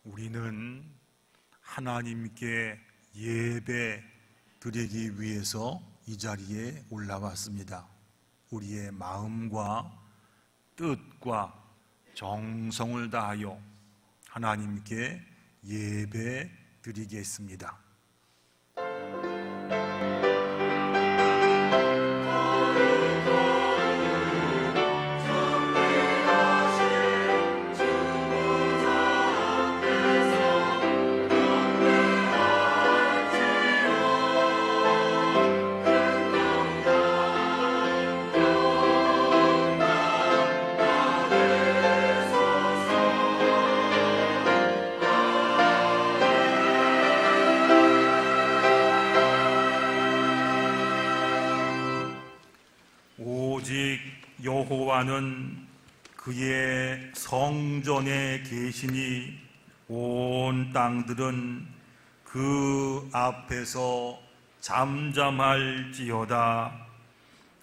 우리는 하나님께 예배 드리기 위해서 이 자리에 올라왔습니다. 우리의 마음과 뜻과 정성을 다하여 하나님께 예배 드리겠습니다. 오직 여호와는 그의 성전에 계시니 온 땅들은 그 앞에서 잠잠할지어다.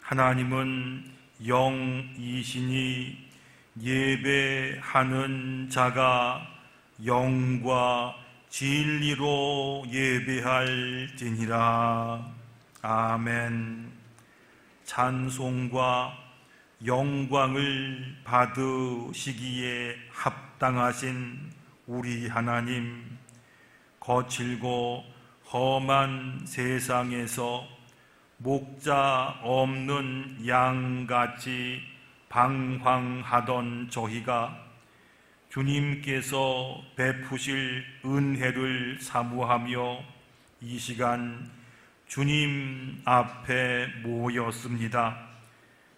하나님은 영이시니 예배하는 자가 영과 진리로 예배할지니라. 아멘. 찬송과 영광을 받으시기에 합당하신 우리 하나님, 거칠고 험한 세상에서 목자 없는 양같이 방황하던 저희가 주님께서 베푸실 은혜를 사모하며 이 시간 주님 앞에 모였습니다.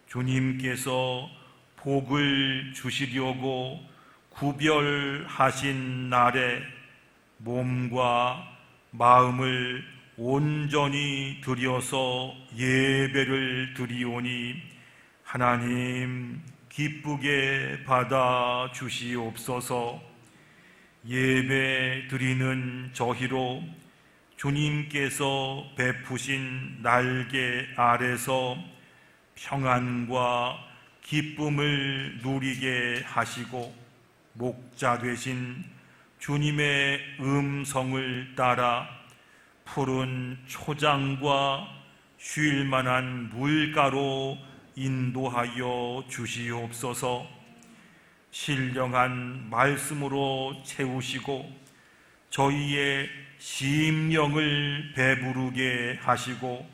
주님께서 복을 주시려고 구별하신 날에 몸과 마음을 온전히 드려서 예배를 드리오니 하나님 기쁘게 받아 주시옵소서. 예배 드리는 저희로 주님께서 베푸신 날개 아래서 평안과 기쁨을 누리게 하시고 목자 되신 주님의 음성을 따라 푸른 초장과 쉴 만한 물가로 인도하여 주시옵소서. 신령한 말씀으로 채우시고 저희의 심령을 배부르게 하시고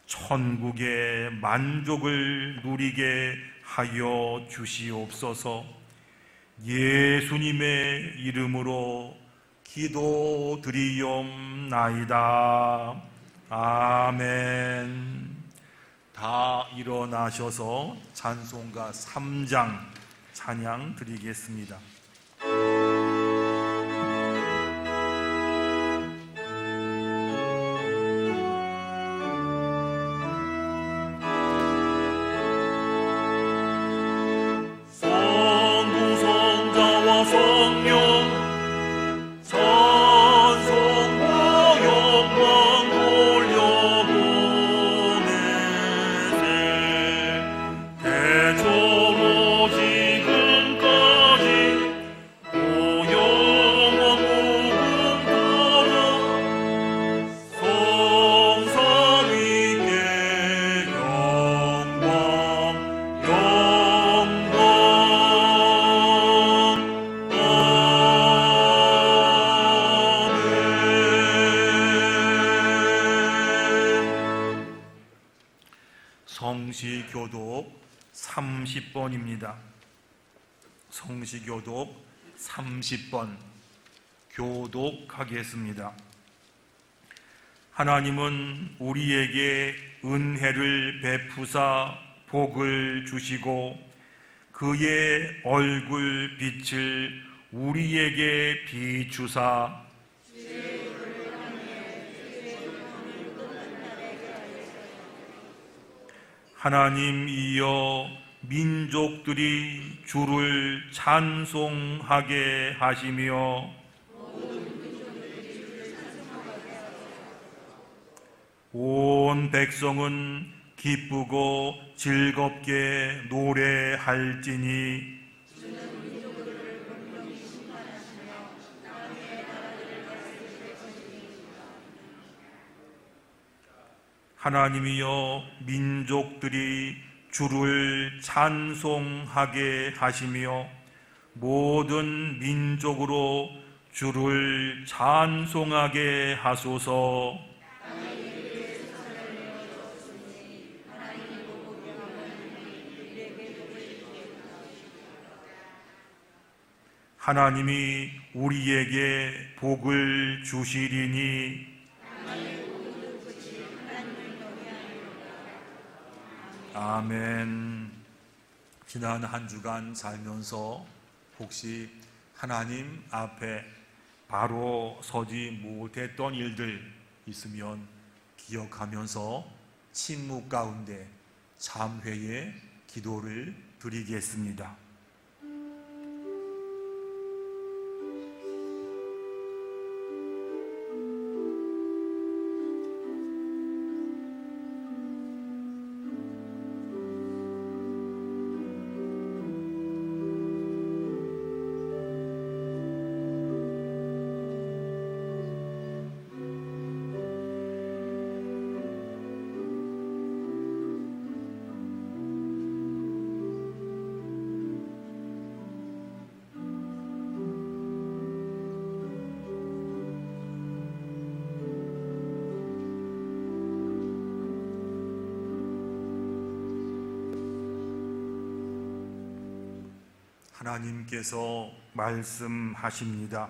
천국의 만족을 누리게 하여 주시옵소서. 예수님의 이름으로 기도드리옵나이다. 아멘. 다 일어나셔서 찬송가 3장 찬양 드리겠습니다. 성시교독 30번입니다. 성시교독 30번 교독하겠습니다. 하나님은 우리에게 은혜를 베푸사 복을 주시고 그의 얼굴 빛을 우리에게 비추사 하나님이여 민족들이 주를 찬송하게 하시며 온 백성은 기쁘고 즐겁게 노래할지니 하나님이여 민족들이 주를 찬송하게 하시며 모든 민족으로 주를 찬송하게 하소서. 하나님이 우리에게 복을 주시리니 아멘. 지난 한 주간 살면서 혹시 하나님 앞에 바로 서지 못했던 일들 있으면 기억하면서 침묵 가운데 참회의 기도를 드리겠습니다. 하나님께서 말씀하십니다.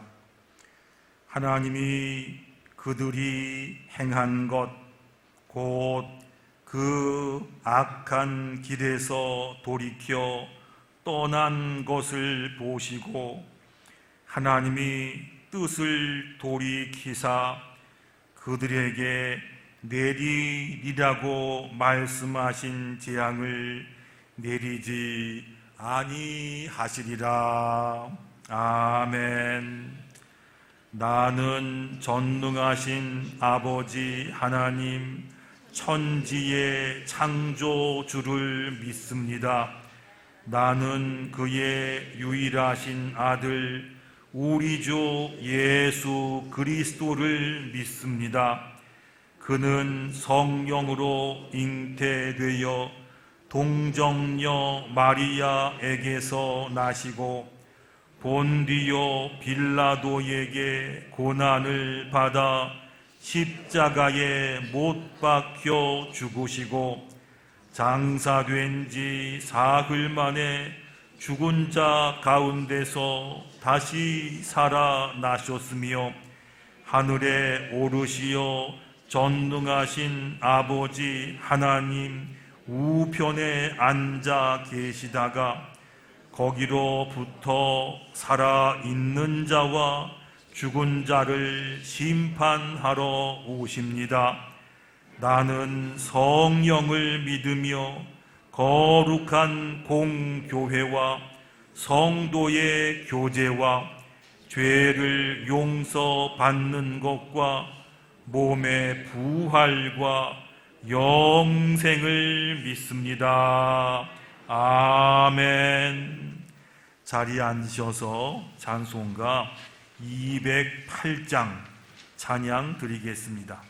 하나님이 그들이 행한 것 곧 그 악한 길에서 돌이켜 떠난 것을 보시고 하나님이 뜻을 돌이키사 그들에게 내리리라고 말씀하신 재앙을 내리지 아니하시리라. 아멘. 나는 전능하신 아버지 하나님 천지의 창조주를 믿습니다. 나는 그의 유일하신 아들 우리 주 예수 그리스도를 믿습니다. 그는 성령으로 잉태되어 동정녀 마리아에게서 나시고 본디오 빌라도에게 고난을 받아 십자가에 못 박혀 죽으시고 장사된 지 사흘 만에 죽은 자 가운데서 다시 살아나셨으며 하늘에 오르시어 전능하신 아버지 하나님 우편에 앉아 계시다가 거기로부터 살아있는 자와 죽은 자를 심판하러 오십니다. 나는 성령을 믿으며 거룩한 공교회와 성도의 교제와 죄를 용서받는 것과 몸의 부활과 영생을 믿습니다. 아멘. 자리에 앉으셔서 찬송가 208장 찬양 드리겠습니다.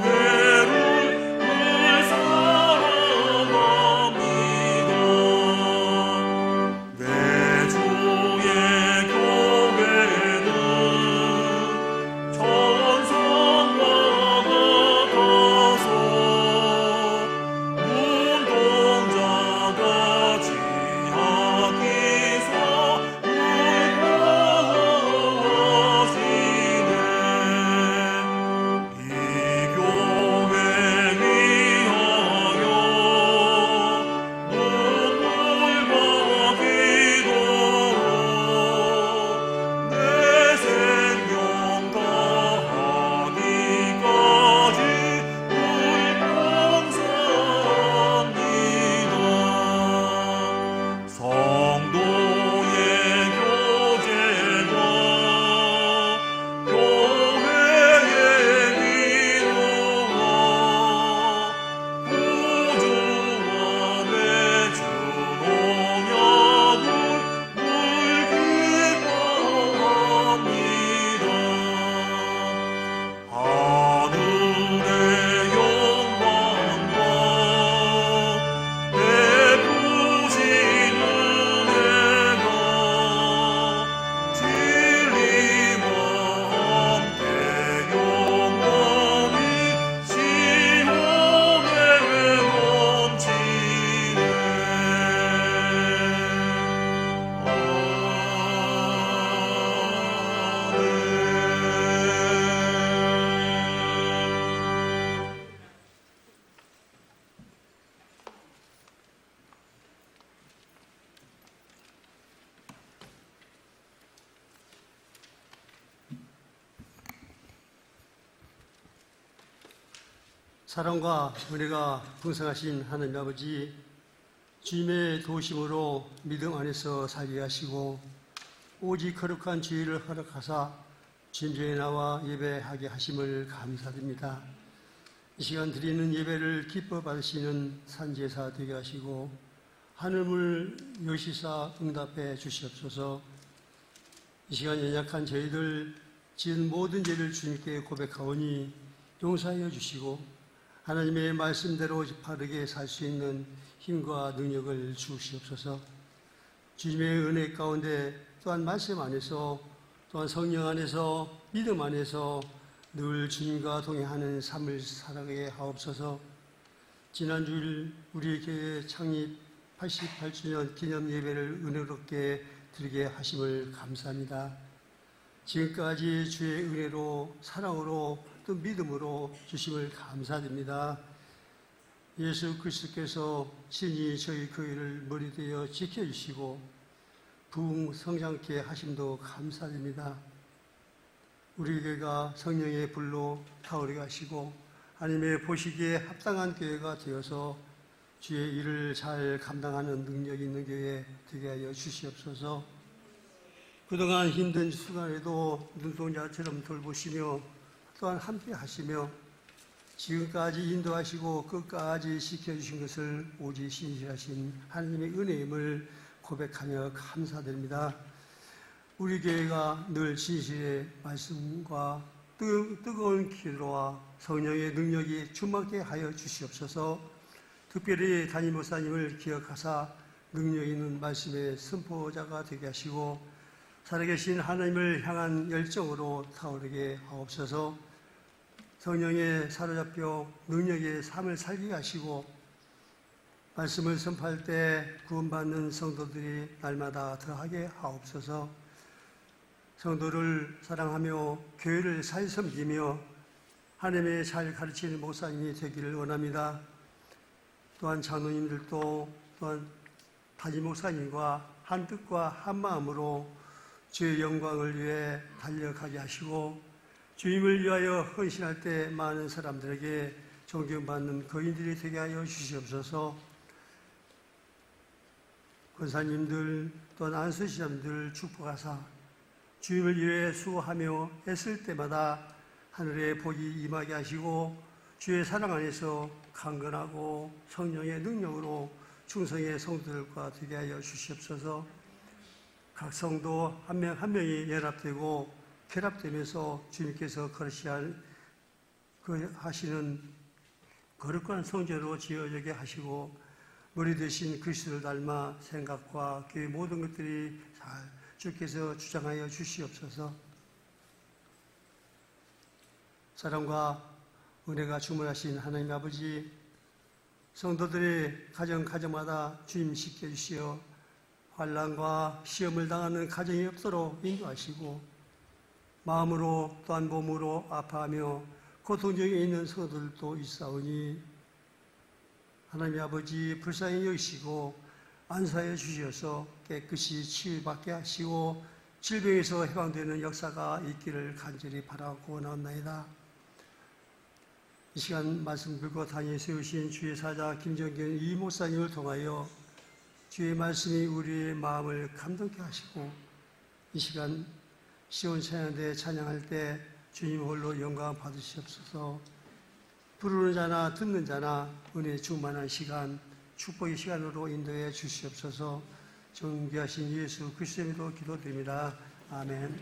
묘회를 사랑과 은혜가 풍성하신 하나님 아버지, 주님의 도우심으로 믿음 안에서 살게 하시고 오직 거룩한 주의를 허락하사 주님께 나와 예배하게 하심을 감사드립니다. 이 시간 드리는 예배를 기뻐 받으시는 산제사 되게 하시고 하늘물 여시사 응답해 주시옵소서. 이 시간 연약한 저희들 지은 모든 죄를 주님께 고백하오니 용서하여 주시고 하나님의 말씀대로 바르게 살 수 있는 힘과 능력을 주시옵소서. 주님의 은혜 가운데 또한 말씀 안에서 또한 성령 안에서 믿음 안에서 늘 주님과 동행하는 삶을 살아가게 하옵소서. 지난 주일 우리 교회 창립 88주년 기념 예배를 은혜롭게 드리게 하심을 감사합니다. 지금까지 주의 은혜로 사랑으로 또 믿음으로 주심을 감사드립니다. 예수 그리스도께서 친히 저희 교회를 머리 되어 지켜주시고 부흥 성장케 하심도 감사드립니다. 우리 교회가 성령의 불로 타오르게 하시고 하나님의 보시기에 합당한 교회가 되어서 주의 일을 잘 감당하는 능력이 있는 교회 되게 하여 주시옵소서. 그동안 힘든 순간에도 눈동자처럼 돌보시며 또한 함께 하시며 지금까지 인도하시고 끝까지 지켜주신 것을 오직 신실하신 하나님의 은혜임을 고백하며 감사드립니다. 우리 교회가 늘 진실의 말씀과 뜨거운 기도와 성령의 능력이 충만케 하여 주시옵소서. 특별히 담임 목사님을 기억하사 능력 있는 말씀의 선포자가 되게 하시고 살아계신 하나님을 향한 열정으로 타오르게 하옵소서. 성령에 사로잡혀 능력의 삶을 살게 하시고 말씀을 선포할 때 구원받는 성도들이 날마다 더하게 하옵소서. 성도를 사랑하며 교회를 잘 섬기며 하나님의 잘 가르치는 목사님이 되기를 원합니다. 또한 장로님들도 또한 담임 목사님과 한 뜻과 한 마음으로 주의 영광을 위해 달려가게 하시고 주님을 위하여 헌신할 때 많은 사람들에게 존경받는 거인들이 되게 하여 주시옵소서. 권사님들 또한 안수시장들 축복하사 주님을 위해 수고하며 애쓸 때마다 하늘의 복이 임하게 하시고 주의 사랑 안에서 강건하고 성령의 능력으로 충성의 성도들과 되게 하여 주시옵소서. 각 성도 한 명 한 명이 연합되고 결합되면서 주님께서 하시는 거룩한 성전으로 지어지게 하시고 머리 대신 그리스도를 닮아 생각과 교회 모든 것들이 잘 주께서 주장하여 주시옵소서. 사랑과 은혜가 충만하신 하나님 아버지, 성도들의 가정마다 주님 지켜주시어 환난과 시험을 당하는 가정이 없도록 인도하시고 마음으로 또한 몸으로 아파하며 고통 중에 있는 성도들도 있사오니 하나님 아버지 불쌍히 여기시고 안수하여 주셔서 깨끗이 치유받게 하시고 질병에서 해방되는 역사가 있기를 간절히 바라고 나옵나이다. 이 시간 말씀 들고 당에 세우신 주의 사자 김정균 이 목사님을 통하여 주의 말씀이 우리의 마음을 감동케 하시고 이 시간 시온 찬양대 찬양할 때 주님 홀로 영광 받으시옵소서. 부르는 자나 듣는 자나 은혜 충만한 시간, 축복의 시간으로 인도해 주시옵소서. 존귀하신 예수 그리스도의 이름으로 기도드립니다. 아멘.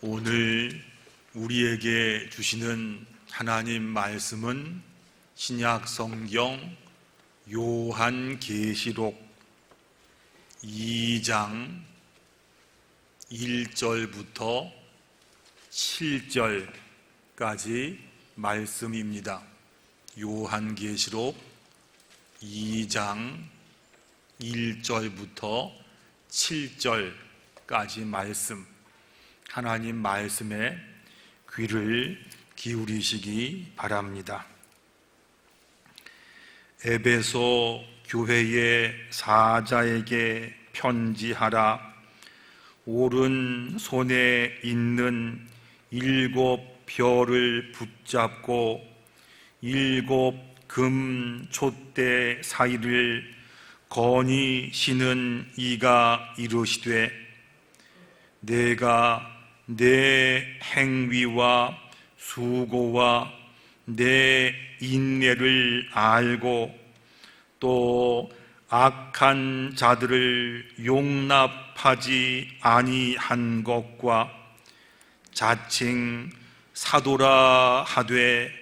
오늘 우리에게 주시는 하나님 말씀은 신약 성경 요한계시록 2장 1절부터 7절까지 말씀입니다. 요한계시록 2장 1절부터 7절까지 말씀, 하나님 말씀에 귀를 기울이시기 바랍니다. 에베소 교회의 사자에게 편지하라. 오른손에 있는 7 별을 붙잡고 7 금 촛대 사이를 거니 시는 이가 이르시되, 내가 내 행위와 수고와 내 인내를 알고 또 악한 자들을 용납하지 아니한 것과 자칭 사도라 하되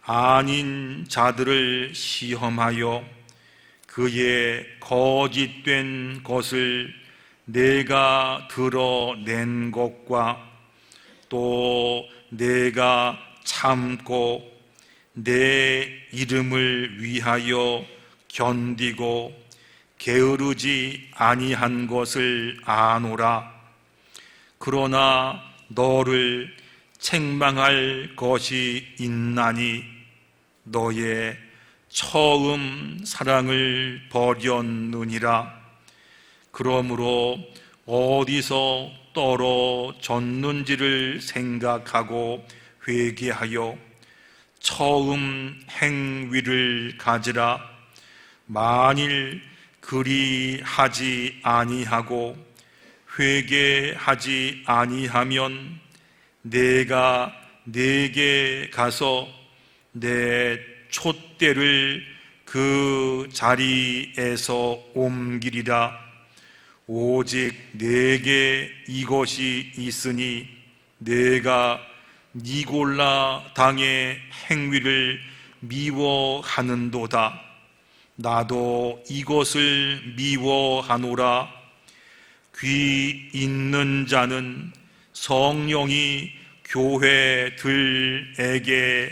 아닌 자들을 시험하여 그의 거짓된 것을 내가 드러낸 것과 또 내가 참고 내 이름을 위하여 견디고 게으르지 아니한 것을 아노라. 그러나 너를 책망할 것이 있나니 너의 처음 사랑을 버렸느니라. 그러므로 어디서 떨어졌는지를 생각하고 회개하여 처음 행위를 가지라. 만일 그리하지 아니하고 회개하지 아니하면 내가 네게 가서 내 촛대를 그 자리에서 옮기리라. 오직 내게 이것이 있으니 내가 니골라 당의 행위를 미워하는도다. 나도 이것을 미워하노라. 귀 있는 자는 성령이 교회들에게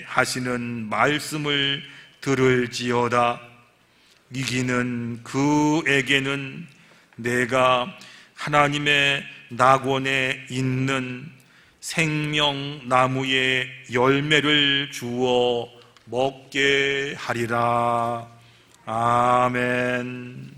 하시는 말씀을 들을지어다. 이기는 그에게는 내가 하나님의 낙원에 있는 생명나무의 열매를 주어 먹게 하리라. 아멘.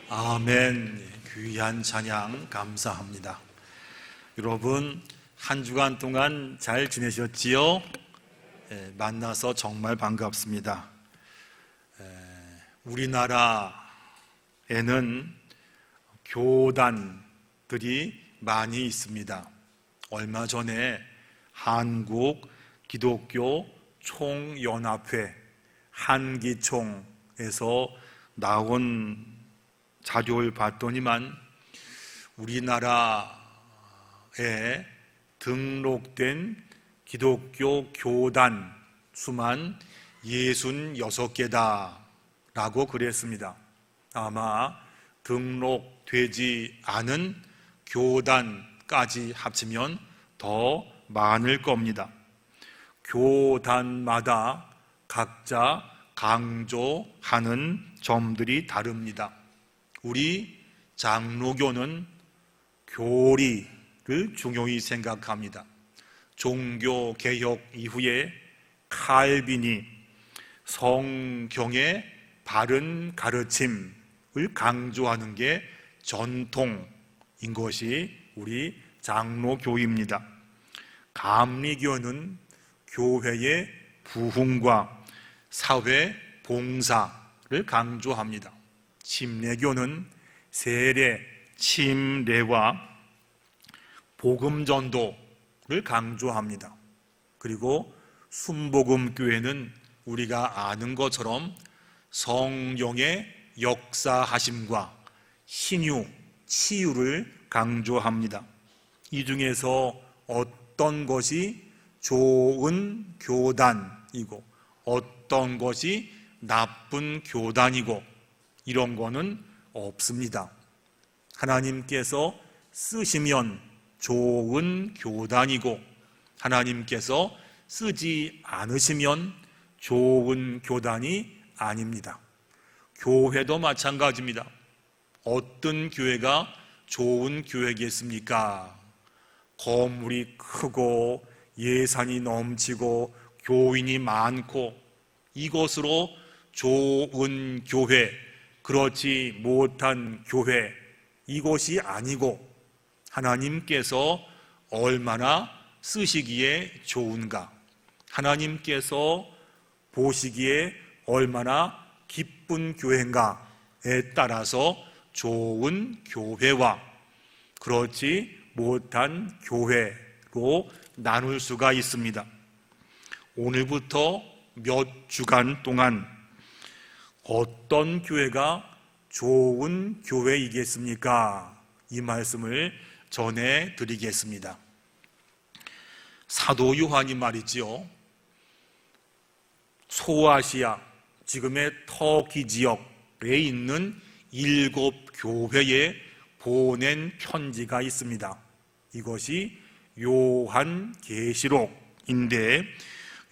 아멘. 귀한 찬양 감사합니다. 여러분 한 주간 동안 잘 지내셨지요? 만나서 정말 반갑습니다. 우리나라에는 교단들이 많이 있습니다. 얼마 전에 한국 기독교 총연합회 한기총에서 나온 자료를 봤더니만 우리나라에 등록된 기독교 교단 수만 66개다 라고 그랬습니다. 아마 등록되지 않은 교단까지 합치면 더 많을 겁니다. 교단마다 각자 강조하는 점들이 다릅니다. 우리 장로교는 교리를 중요히 생각합니다. 종교개혁 이후에 칼빈이 성경의 바른 가르침을 강조하는 게 전통인 것이 우리 장로교입니다. 감리교는 교회의 부흥과 사회 봉사를 강조합니다. 침례교는 세례, 침례와 복음 전도를 강조합니다. 그리고 순복음교회는 우리가 아는 것처럼 성령의 역사하심과 신유, 치유를 강조합니다. 이 중에서 어떤 것이 좋은 교단이고 어떤 것이 나쁜 교단이고 이런 거는 없습니다. 하나님께서 쓰시면 좋은 교단이고 하나님께서 쓰지 않으시면 좋은 교단이 아닙니다. 교회도 마찬가지입니다. 어떤 교회가 좋은 교회겠습니까? 건물이 크고 예산이 넘치고 교인이 많고 이것으로 좋은 교회, 그렇지 못한 교회, 이것이 아니고 하나님께서 얼마나 쓰시기에 좋은가, 하나님께서 보시기에 얼마나 기쁜 교회인가에 따라서 좋은 교회와 그렇지 못한 교회로 나눌 수가 있습니다. 오늘부터 몇 주간 동안 어떤 교회가 좋은 교회이겠습니까? 이 말씀을 전해드리겠습니다. 사도 요한이 말이지요, 소아시아, 지금의 터키 지역에 있는 7교회에 보낸 편지가 있습니다. 이것이 요한계시록인데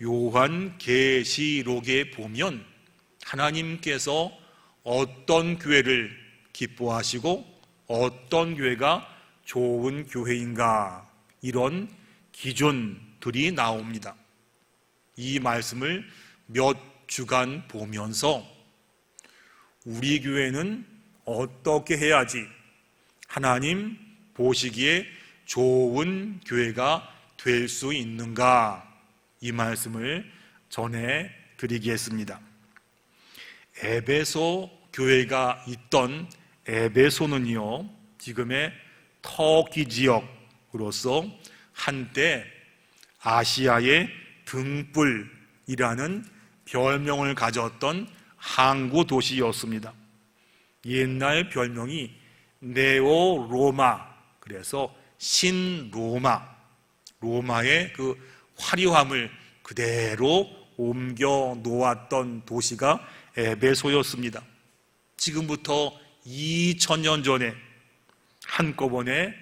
요한계시록에 보면 하나님께서 어떤 교회를 기뻐하시고 어떤 교회가 좋은 교회인가, 이런 기준들이 나옵니다. 이 말씀을 몇 주간 보면서 우리 교회는 어떻게 해야지 하나님 보시기에 좋은 교회가 될 수 있는가, 이 말씀을 전해드리겠습니다. 에베소 교회가 있던 에베소는요, 지금의 터키 지역으로서 한때 아시아의 등불이라는 별명을 가졌던 항구 도시였습니다. 옛날 별명이 네오 로마, 그래서 신로마, 로마의 그 화려함을 그대로 옮겨 놓았던 도시가 에베소였습니다. 지금부터 2000년 전에 한꺼번에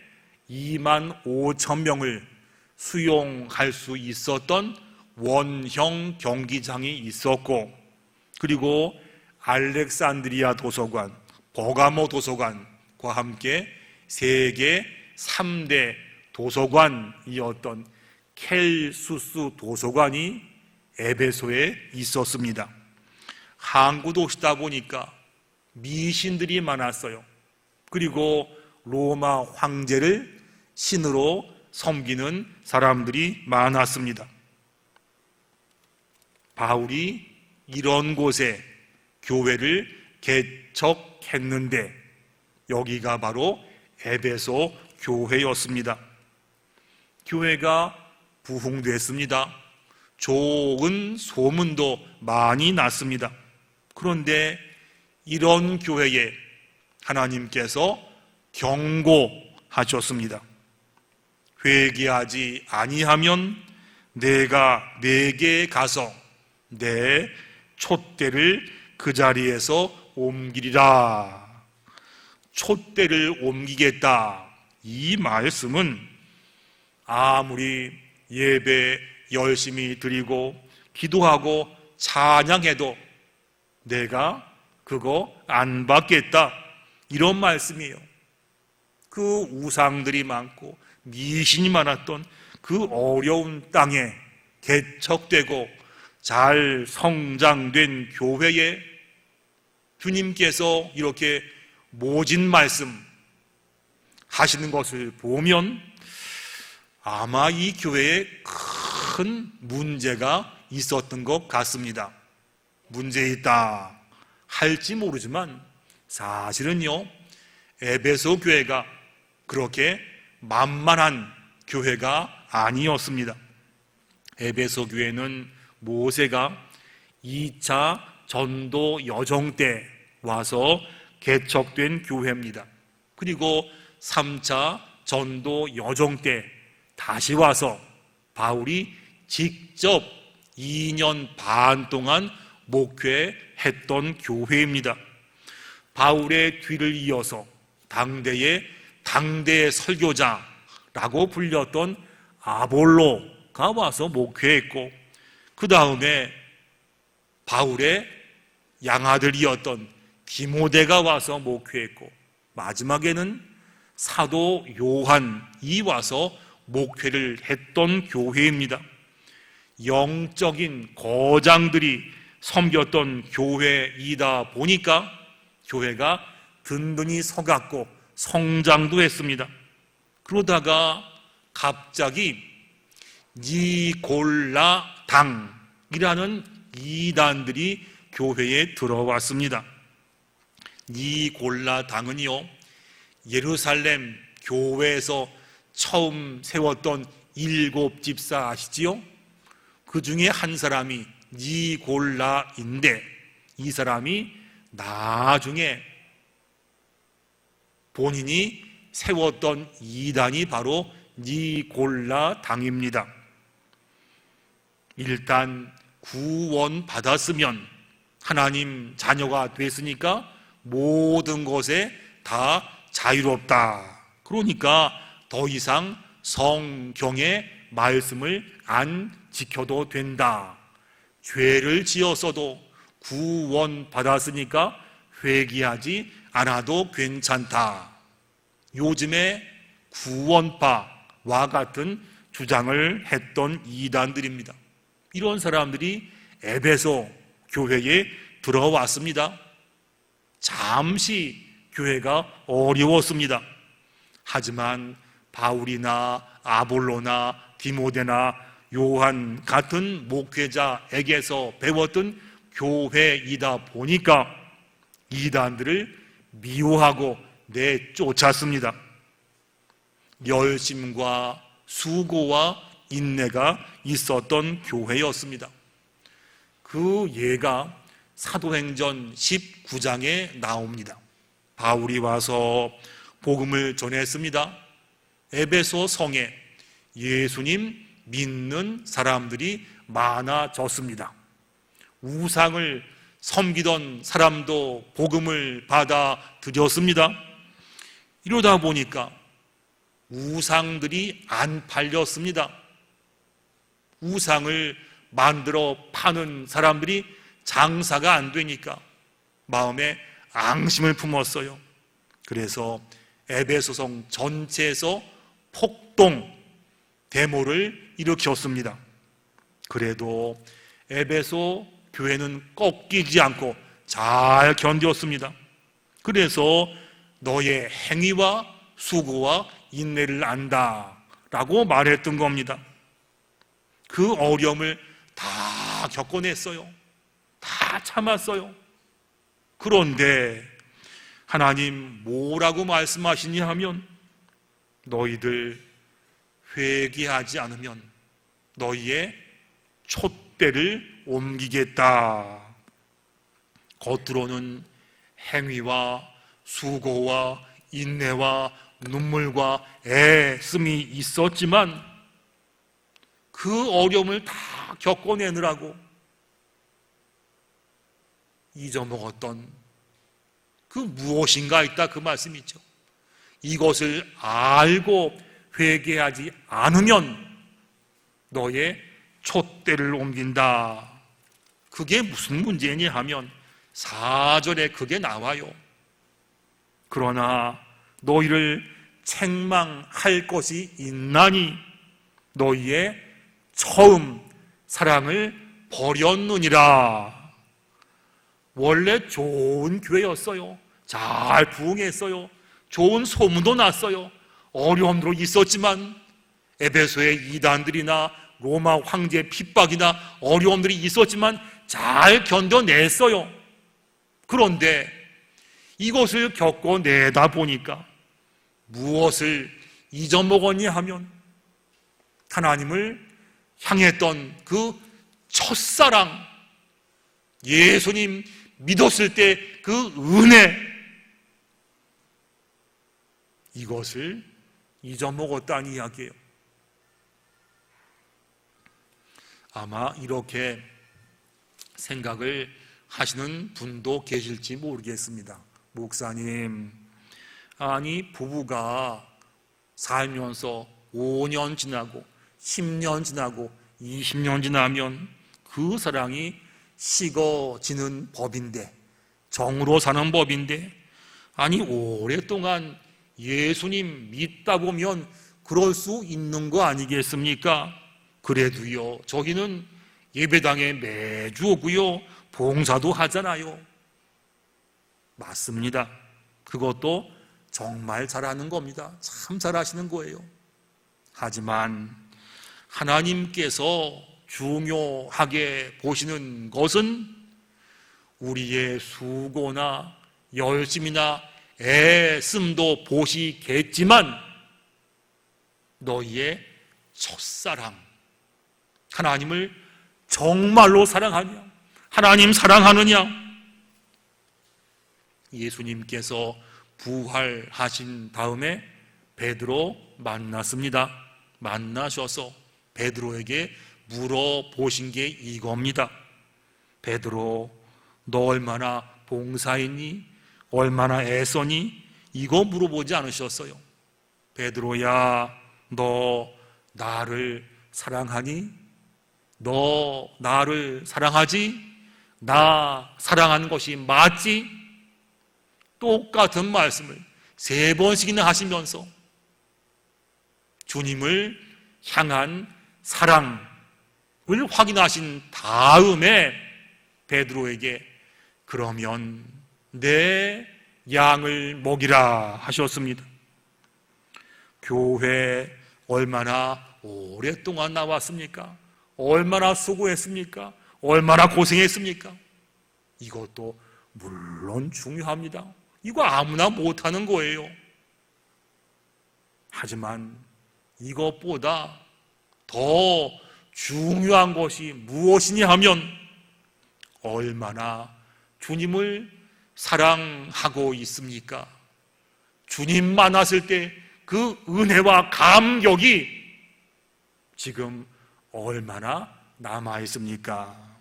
25,000명을 수용할 수 있었던 원형 경기장이 있었고, 그리고 알렉산드리아 도서관, 버가모 도서관과 함께 세계 3대 도서관이었던 켈수스 도서관이 에베소에 있었습니다. 항구 도시다 보니까 미신들이 많았어요. 그리고 로마 황제를 신으로 섬기는 사람들이 많았습니다. 바울이 이런 곳에 교회를 개척했는데 여기가 바로 에베소 교회였습니다. 교회가 부흥됐습니다. 좋은 소문도 많이 났습니다. 그런데 이런 교회에 하나님께서 경고하셨습니다. 회개하지 아니하면 내가 네게 가서 내 촛대를 그 자리에서 옮기리라. 촛대를 옮기겠다. 이 말씀은 아무리 예배 열심히 드리고 기도하고 찬양해도 내가 그거 안 받겠다, 이런 말씀이에요. 그 우상들이 많고 미신이 많았던 그 어려운 땅에 개척되고 잘 성장된 교회에 주님께서 이렇게 모진 말씀 하시는 것을 보면 아마 이 교회에 큰 문제가 있었던 것 같습니다. 문제 있다 할지 모르지만 사실은요, 에베소 교회가 그렇게 만만한 교회가 아니었습니다. 에베소 교회는 모세가 2차 전도 여정 때 와서 개척된 교회입니다. 그리고 3차 전도 여정 때 다시 와서 바울이 직접 2년 반 동안 목회했던 교회입니다. 바울의 뒤를 이어서 당대의 설교자라고 불렸던 아볼로가 와서 목회했고, 그 다음에 바울의 양아들이었던 디모데가 와서 목회했고, 마지막에는 사도 요한이 와서 목회를 했던 교회입니다. 영적인 거장들이 섬겼던 교회이다 보니까 교회가 든든히 서갔고 성장도 했습니다. 그러다가 갑자기 니골라당이라는 이단들이 교회에 들어왔습니다. 니골라당은요, 예루살렘 교회에서 처음 세웠던 7집사 아시지요? 그 중에 한 사람이 니골라인데, 이 사람이 나중에 본인이 세웠던 이단이 바로 니골라당입니다. 일단 구원 받았으면, 하나님 자녀가 됐으니까 모든 것에 다 자유롭다. 그러니까 더 이상 성경의 말씀을 안 지켜도 된다. 죄를 지었어도 구원 받았으니까 회개하지 않아도 괜찮다. 요즘에 구원파와 같은 주장을 했던 이단들입니다. 이런 사람들이 에베소 교회에 들어왔습니다. 잠시 교회가 어려웠습니다. 하지만 바울이나 아볼로나 디모데나 요한 같은 목회자에게서 배웠던 교회이다 보니까 이단들을 미워하고 내쫓았습니다. 열심과 수고와 인내가 있었던 교회였습니다. 그 예가 사도행전 19장에 나옵니다. 바울이 와서 복음을 전했습니다. 에베소 성에 예수님 믿는 사람들이 많아졌습니다. 우상을 섬기던 사람도 복음을 받아들였습니다. 이러다 보니까 우상들이 안 팔렸습니다. 우상을 만들어 파는 사람들이 장사가 안 되니까 마음에 앙심을 품었어요. 그래서 에베소성 전체에서 폭동 데모를 일으켰습니다. 그래도 에베소 교회는 꺾이지 않고 잘 견뎠습니다. 그래서 너의 행위와 수고와 인내를 안다 라고 말했던 겁니다. 그 어려움을 다 겪어냈어요. 다 참았어요. 그런데 하나님 뭐라고 말씀하시냐 하면 너희들 회개하지 않으면 너희의 촛대를 옮기겠다. 겉으로는 행위와 수고와 인내와 눈물과 애씀이 있었지만 그 어려움을 다 겪어내느라고 잊어먹었던 그 무엇인가 있다, 그 말씀이죠. 이것을 알고 회개하지 않으면 너의 촛대를 옮긴다. 그게 무슨 문제냐 하면 4절에 그게 나와요. 그러나 너희를 책망할 것이 있나니 너희의 처음 사랑을 버렸느니라. 원래 좋은 교회였어요. 잘 부흥했어요. 좋은 소문도 났어요. 어려움도 있었지만 에베소의 이단들이나 로마 황제의 핍박이나 어려움들이 있었지만 잘 견뎌냈어요. 그런데 이것을 겪어내다 보니까 무엇을 잊어먹었냐 하면 하나님을 향했던 그 첫사랑, 예수님 믿었을 때 그 은혜, 이것을 잊어먹었다는 이야기예요. 아마 이렇게 생각을 하시는 분도 계실지 모르겠습니다. 목사님, 아니 부부가 살면서 5년 지나고 10년 지나고 20년 지나면 그 사랑이 식어지는 법인데, 정으로 사는 법인데, 아니 오랫동안 예수님 믿다 보면 그럴 수 있는 거 아니겠습니까? 그래도요, 저희는 예배당에 매주 오고요, 봉사도 하잖아요. 맞습니다. 그것도 정말 잘하는 겁니다. 참 잘하시는 거예요. 하지만 하나님께서 중요하게 보시는 것은 우리의 수고나 열심이나 애씀도 보시겠지만 너희의 첫사랑, 하나님을 정말로 사랑하냐? 하나님 사랑하느냐? 예수님께서 부활하신 다음에 베드로 만났습니다. 만나셔서 베드로에게 물어보신 게 이겁니다. 베드로, 너 얼마나 봉사했니? 얼마나 애써니? 이거 물어보지 않으셨어요. 베드로야, 너 나를 사랑하니? 너 나를 사랑하지? 나 사랑하는 것이 맞지? 똑같은 말씀을 3번씩이나 하시면서 주님을 향한 사랑을 확인하신 다음에 베드로에게 그러면 내 양을 먹이라 하셨습니다. 교회 얼마나 오랫동안 나왔습니까? 얼마나 수고했습니까? 얼마나 고생했습니까? 이것도 물론 중요합니다. 이거 아무나 못하는 거예요. 하지만 이것보다 더 중요한 것이 무엇이냐 하면 얼마나 주님을 사랑하고 있습니까? 주님 만났을 때 그 은혜와 감격이 지금 얼마나 남아 있습니까?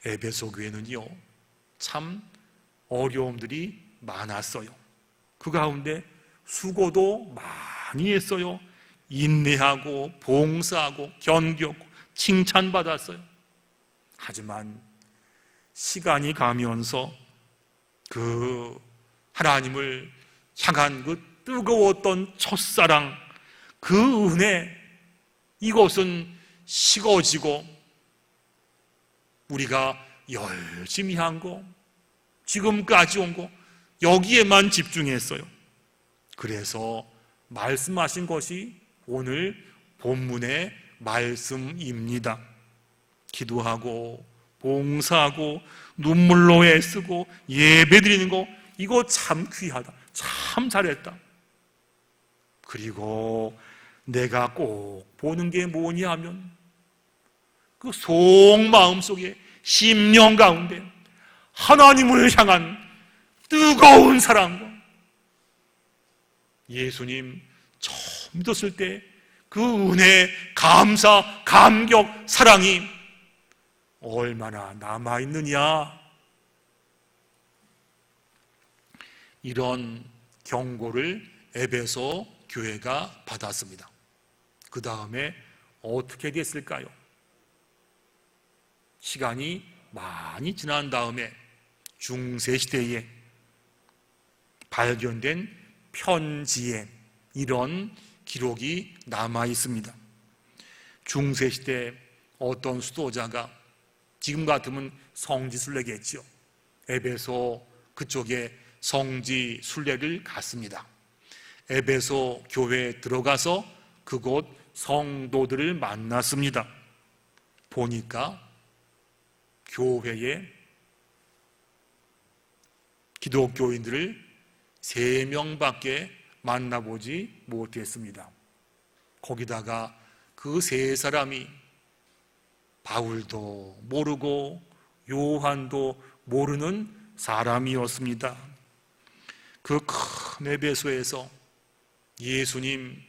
에베소 교회는요, 참 어려움들이 많았어요. 그 가운데 수고도 많이 했어요. 인내하고 봉사하고 견뎠고 칭찬받았어요. 하지만 시간이 가면서 그 하나님을 향한 그 뜨거웠던 첫사랑, 그 은혜, 이것은 식어지고 우리가 열심히 한 거, 지금까지 온 거 여기에만 집중했어요. 그래서 말씀하신 것이 오늘 본문의 말씀입니다. 기도하고 봉사하고 눈물로 애쓰고 예배드리는 거, 이거 참 귀하다, 참 잘했다. 그리고 내가 꼭 보는 게 뭐냐 하면 그 속마음 속에, 심령 가운데 하나님을 향한 뜨거운 사랑과 예수님 처음 믿었을 때 그 은혜, 감사, 감격, 사랑이 얼마나 남아있느냐, 이런 경고를 에베소 교회가 받았습니다. 그 다음에 어떻게 됐을까요? 시간이 많이 지난 다음에 중세시대에 발견된 편지에 이런 기록이 남아 있습니다. 중세시대 어떤 수도자가, 지금 같으면 성지순례겠지요, 에베소 그쪽에 성지순례를 갔습니다. 에베소 교회에 들어가서 그곳 성도들을 만났습니다. 보니까 교회에 기독교인들을 3명밖에 만나보지 못했습니다. 거기다가 그 3사람이 바울도 모르고 요한도 모르는 사람이었습니다. 그 큰 에베소에서 예수님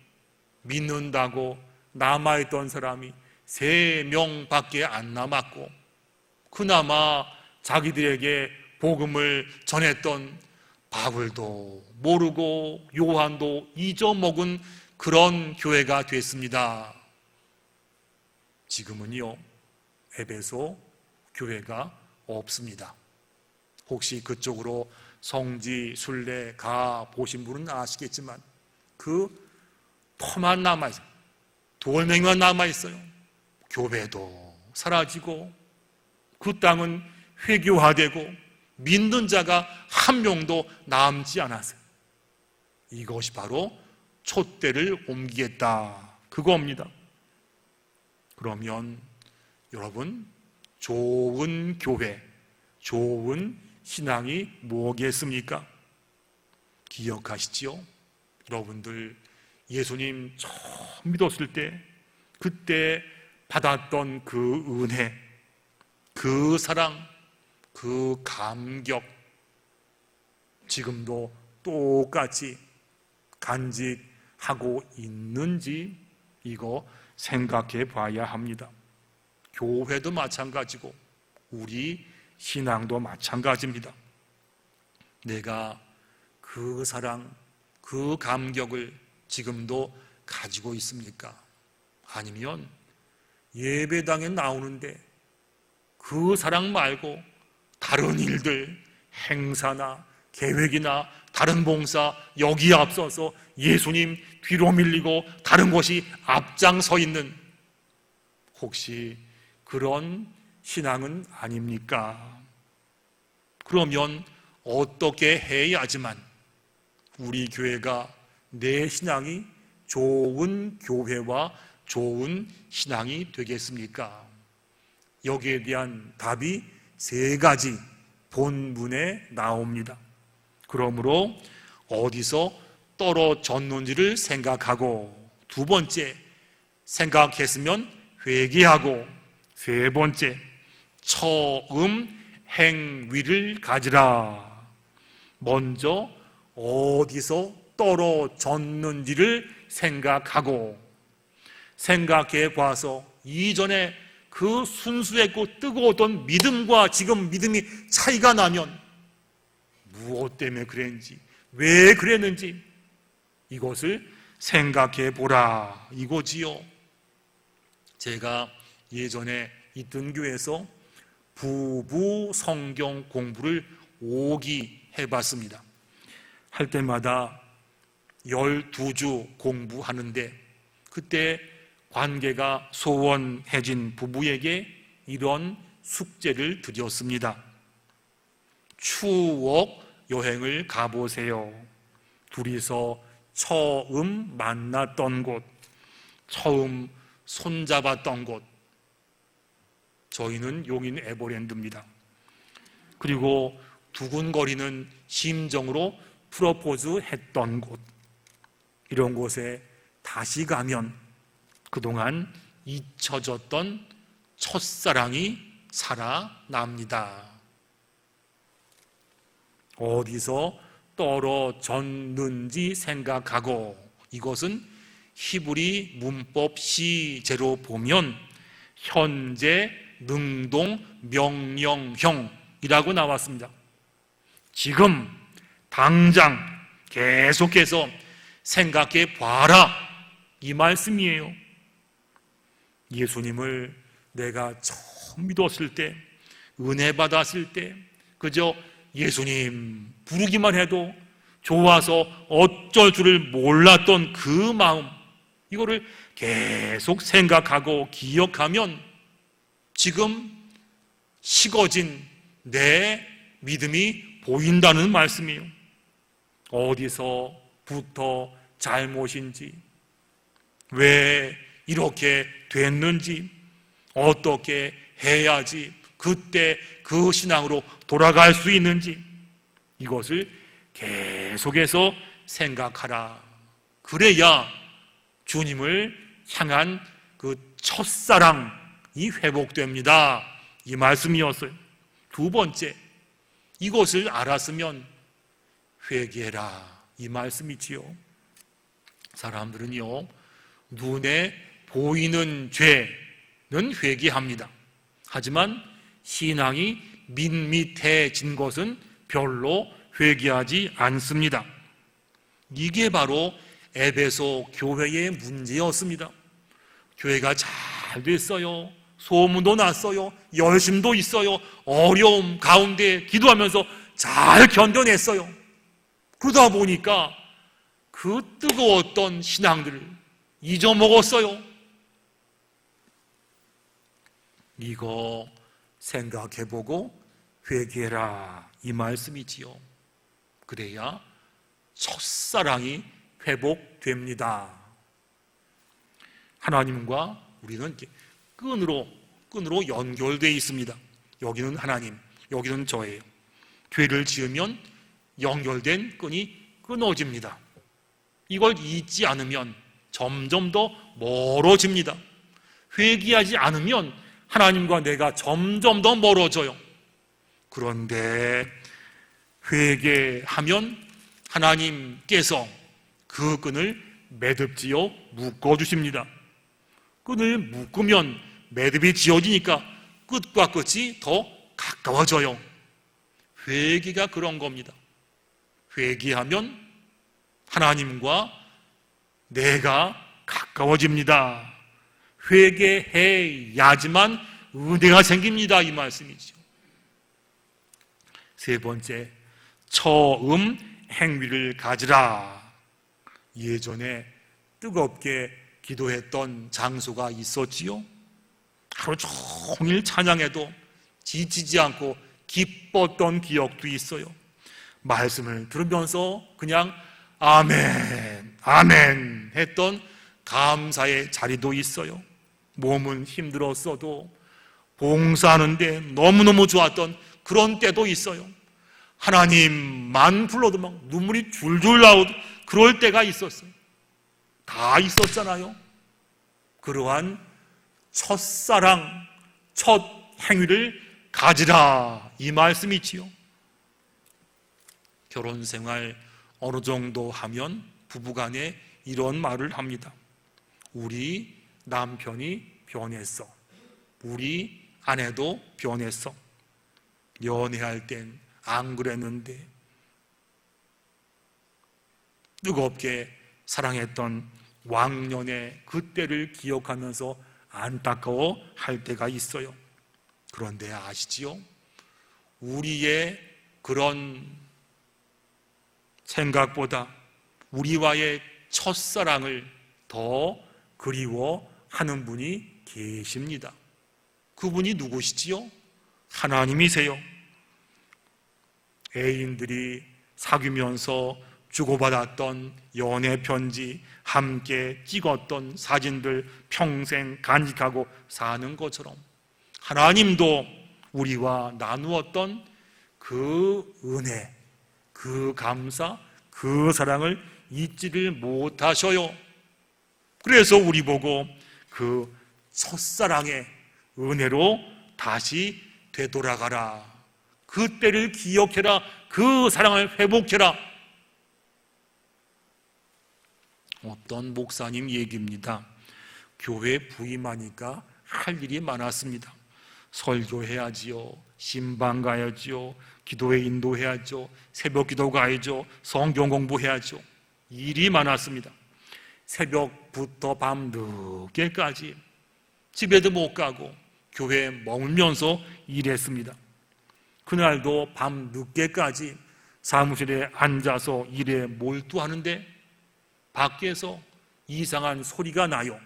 믿는다고 남아있던 사람이 3명밖에 안 남았고, 그나마 자기들에게 복음을 전했던 바울도 모르고 요한도 잊어먹은 그런 교회가 됐습니다. 지금은요, 에베소 교회가 없습니다. 혹시 그쪽으로 성지 순례 가 보신 분은 아시겠지만 그 터만 남아있어요. 돌멩이만 남아있어요. 교회도 사라지고 그 땅은 회교화되고 믿는 자가 한 명도 남지 않았어요. 이것이 바로 촛대를 옮기겠다, 그겁니다. 그러면 여러분, 좋은 교회, 좋은 신앙이 뭐겠습니까? 기억하시지요? 여러분들 예수님 처음 믿었을 때 그때 받았던 그 은혜, 그 사랑, 그 감격, 지금도 똑같이 간직하고 있는지 이거 생각해 봐야 합니다. 교회도 마찬가지고 우리 신앙도 마찬가지입니다. 내가 그 사랑, 그 감격을 지금도 가지고 있습니까? 아니면 예배당에 나오는데 그 사랑 말고 다른 일들, 행사나 계획이나 다른 봉사, 여기에 앞서서 예수님 뒤로 밀리고 다른 곳이 앞장서 있는, 혹시 그런 신앙은 아닙니까? 그러면 어떻게 해야지만 우리 교회가, 내 신앙이 좋은 교회와 좋은 신앙이 되겠습니까? 여기에 대한 답이 3가지 본문에 나옵니다. 그러므로 어디서 떨어졌는지를 생각하고, 2번째, 생각했으면 회개하고, 3번째, 처음 행위를 가지라. 먼저 어디서 떨어졌는지를 생각하고, 생각해 봐서 이전에 그 순수했고 뜨거웠던 믿음과 지금 믿음이 차이가 나면 무엇 때문에 그랬는지, 왜 그랬는지 이것을 생각해 보라, 이거지요. 제가 예전에 있던 교회에서 부부 성경 공부를 5기 해봤습니다. 할 때마다 12주 공부하는데, 그때 관계가 소원해진 부부에게 이런 숙제를 드렸습니다. 추억 여행을 가보세요. 둘이서 처음 만났던 곳, 처음 손잡았던 곳, 저희는 용인 에버랜드입니다. 그리고 두근거리는 심정으로 프로포즈 했던 곳, 이런 곳에 다시 가면 그동안 잊혀졌던 첫사랑이 살아납니다. 어디서 떨어졌는지 생각하고, 이것은 히브리 문법 시제로 보면 현재 능동 명령형이라고 나왔습니다. 지금 당장 계속해서 생각해 봐라, 이 말씀이에요. 예수님을 내가 처음 믿었을 때, 은혜 받았을 때 그저 예수님 부르기만 해도 좋아서 어쩔 줄을 몰랐던 그 마음, 이거를 계속 생각하고 기억하면 지금 식어진 내 믿음이 보인다는 말씀이에요. 어디서부터 잘못인지, 왜 이렇게 됐는지, 어떻게 해야지 그때 그 신앙으로 돌아갈 수 있는지, 이것을 계속해서 생각하라. 그래야 주님을 향한 그 첫사랑이 회복됩니다, 이 말씀이었어요. 두 번째, 이것을 알았으면 회개해라, 이 말씀이지요. 사람들은요, 눈에 보이는 죄는 회개합니다. 하지만 신앙이 밋밋해진 것은 별로 회개하지 않습니다. 이게 바로 에베소 교회의 문제였습니다. 교회가 잘 됐어요. 소문도 났어요. 열심도 있어요. 어려움 가운데 기도하면서 잘 견뎌냈어요. 그러다 보니까 그 뜨거웠던 신앙들을 잊어먹었어요. 이거 생각해보고 회개해라, 이 말씀이지요. 그래야 첫사랑이 회복됩니다. 하나님과 우리는 이렇게 끈으로 연결되어 있습니다. 여기는 하나님, 여기는 저예요. 죄를 지으면 연결된 끈이 끊어집니다. 이걸 잊지 않으면 점점 더 멀어집니다. 회개하지 않으면 하나님과 내가 점점 더 멀어져요. 그런데 회개하면 하나님께서 그 끈을 매듭지어 묶어주십니다. 끈을 묶으면 매듭이 지어지니까 끝과 끝이 더 가까워져요. 회개가 그런 겁니다. 회개하면 하나님과 내가 가까워집니다. 회개해야지만 은혜가 생깁니다, 이 말씀이죠. 세 번째, 처음 행위를 가지라. 예전에 뜨겁게 기도했던 장소가 있었지요. 하루 종일 찬양해도 지치지 않고 기뻤던 기억도 있어요. 말씀을 들으면서 그냥 아멘, 아멘 했던 감사의 자리도 있어요. 몸은 힘들었어도 봉사하는데 너무너무 좋았던 그런 때도 있어요. 하나님만 불러도 막 눈물이 줄줄 나오고 그럴 때가 있었어요. 다 있었잖아요. 그러한 첫사랑, 첫 행위를 가지라, 이 말씀이지요. 결혼 생활 어느 정도 하면 부부간에 이런 말을 합니다. 우리 남편이 변했어. 우리 아내도 변했어. 연애할 땐 안 그랬는데. 뜨겁게 사랑했던 왕년의 그때를 기억하면서 안타까워 할 때가 있어요. 그런데 아시지요? 우리의 그런 생각보다 우리와의 첫사랑을 더 그리워하는 분이 계십니다. 그분이 누구시지요? 하나님이세요. 애인들이 사귀면서 주고받았던 연애 편지, 함께 찍었던 사진들 평생 간직하고 사는 것처럼 하나님도 우리와 나누었던 그 은혜, 그 감사, 그 사랑을 잊지를 못하셔요. 그래서 우리 보고 그 첫사랑의 은혜로 다시 되돌아가라, 그때를 기억해라, 그 사랑을 회복해라. 어떤 목사님 얘기입니다. 교회 부임하니까 할 일이 많았습니다. 설교해야지요, 신방 가야지요, 기도회 인도해야죠, 새벽 기도 가야죠, 성경 공부해야죠. 일이 많았습니다. 새벽부터 밤 늦게까지 집에도 못 가고 교회에 머물면서 일했습니다. 그날도 밤 늦게까지 사무실에 앉아서 일에 몰두하는데 밖에서 이상한 소리가 나요.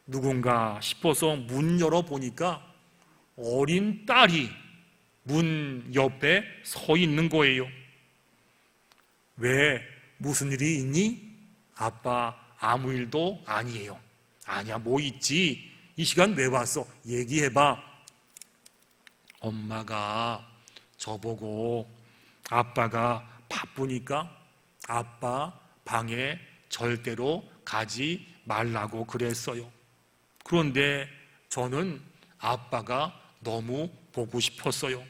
누군가 싶어서 문 열어보니까 어린 딸이 문 옆에 서 있는 거예요. 왜? 무슨 일이 있니? 아빠 아무 일도 아니에요. 아니야, 뭐 있지? 이 시간 왜 왔어? 얘기해봐. 엄마가 저보고 아빠가 바쁘니까 아빠 방에 절대로 가지 말라고 그랬어요. 그런데 저는 아빠가 너무 보고 싶었어요.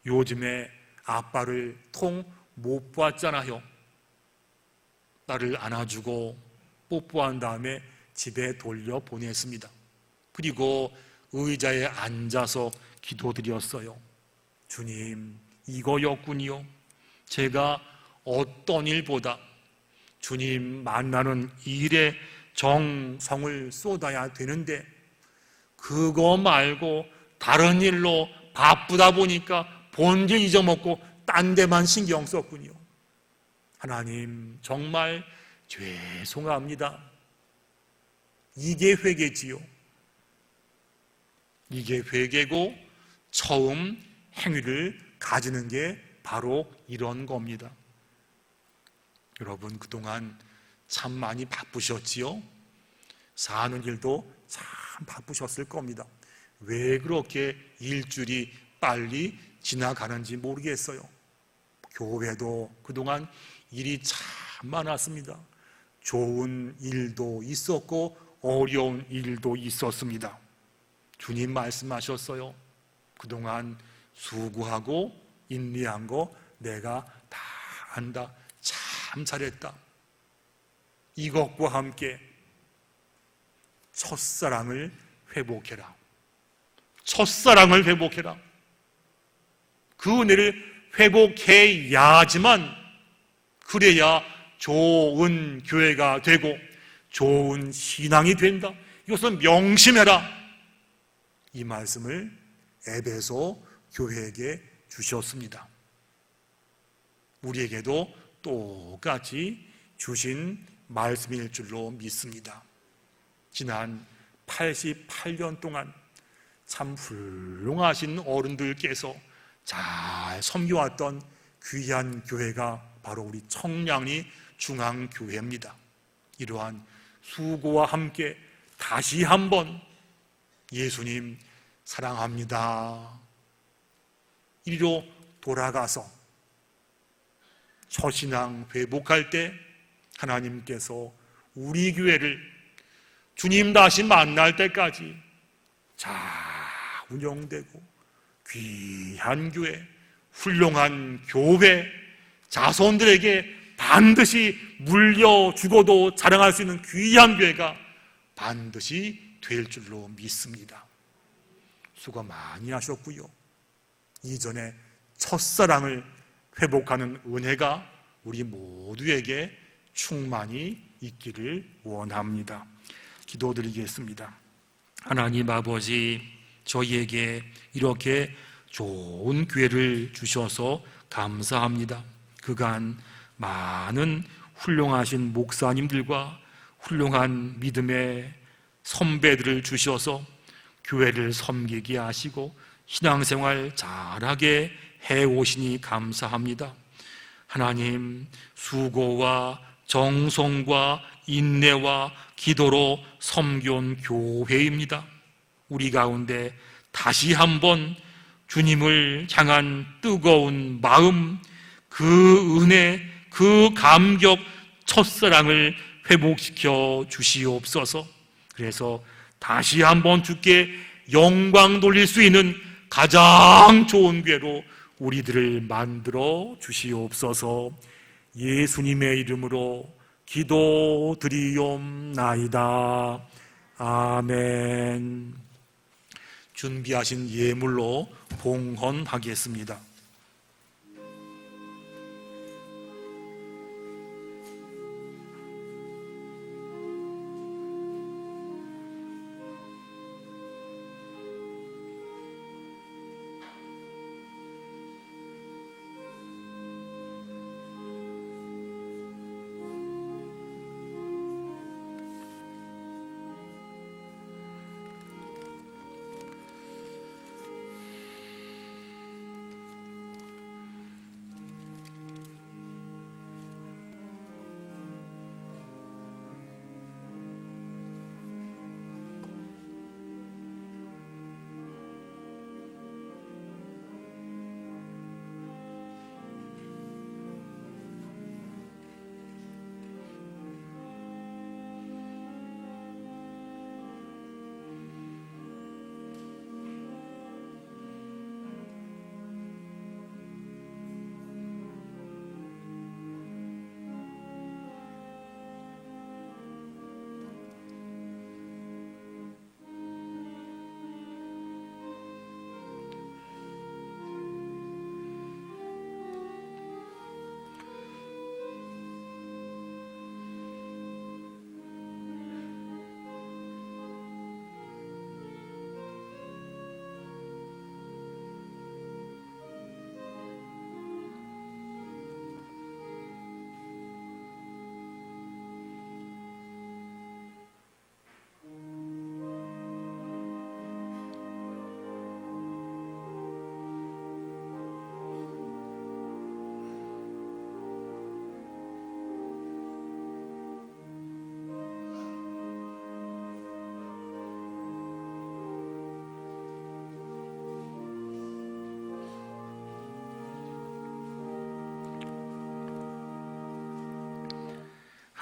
요즘에 아빠를 통 못 봤잖아요. 나를 안아주고 뽀뽀한 다음에 집에 돌려 보냈습니다. 그리고 의자에 앉아서 기도드렸어요. 주님, 이거였군요. 제가 어떤 일보다 주님 만나는 일에 정성을 쏟아야 되는데 그거 말고 다른 일로 바쁘다 보니까 본질 잊어먹고 딴 데만 신경 썼군요. 하나님, 정말 죄송합니다. 이게 회개지요. 이게 회개고 처음 행위를 가지는 게 바로 이런 겁니다. 여러분, 그동안 참 많이 바쁘셨지요? 사는 일도 참 바쁘셨을 겁니다. 왜 그렇게 일주일이 빨리 지나가는지 모르겠어요. 교회도 그동안 일이 참 많았습니다. 좋은 일도 있었고 어려운 일도 있었습니다. 주님 말씀하셨어요. 그동안 수고하고 인내한 거 내가 다 안다. 참 잘했다. 이것과 함께 첫사랑을 회복해라. 첫사랑을 회복해라. 그 은혜를 회복해야지만 그래야 좋은 교회가 되고 좋은 신앙이 된다. 이것은 명심해라. 이 말씀을 에베소 교회에게 주셨습니다. 우리에게도 똑같이 주신 말씀일 줄로 믿습니다. 지난 88년 동안 참 훌륭하신 어른들께서 잘 섬겨왔던 귀한 교회가 바로 우리 청량리 중앙교회입니다. 이러한 수고와 함께 다시 한번 예수님 사랑합니다. 이리로 돌아가서 첫신앙 회복할 때 하나님께서 우리 교회를 주님 다시 만날 때까지 잘 운영되고 귀한 교회, 훌륭한 교회, 자손들에게 반드시 물려주고도 자랑할 수 있는 귀한 교회가 반드시 될 줄로 믿습니다. 수고 많이 하셨고요. 이전에 첫사랑을 회복하는 은혜가 우리 모두에게 충만히 있기를 원합니다. 기도드리겠습니다. 하나님 아버지, 저희에게 이렇게 좋은 기회를 주셔서 감사합니다. 그간 많은 훌륭하신 목사님들과 훌륭한 믿음의 선배들을 주셔서 교회를 섬기게 하시고 신앙생활 잘하게 해오시니 감사합니다. 하나님, 수고와 정성과 인내와 기도로 섬겨온 교회입니다. 우리 가운데 다시 한번 주님을 향한 뜨거운 마음, 그 은혜, 그 감격, 첫사랑을 회복시켜 주시옵소서. 그래서 다시 한번 주께 영광 돌릴 수 있는 가장 좋은 교회로 우리들을 만들어 주시옵소서. 예수님의 이름으로 기도드리옵나이다. 아멘. 준비하신 예물로 봉헌하겠습니다.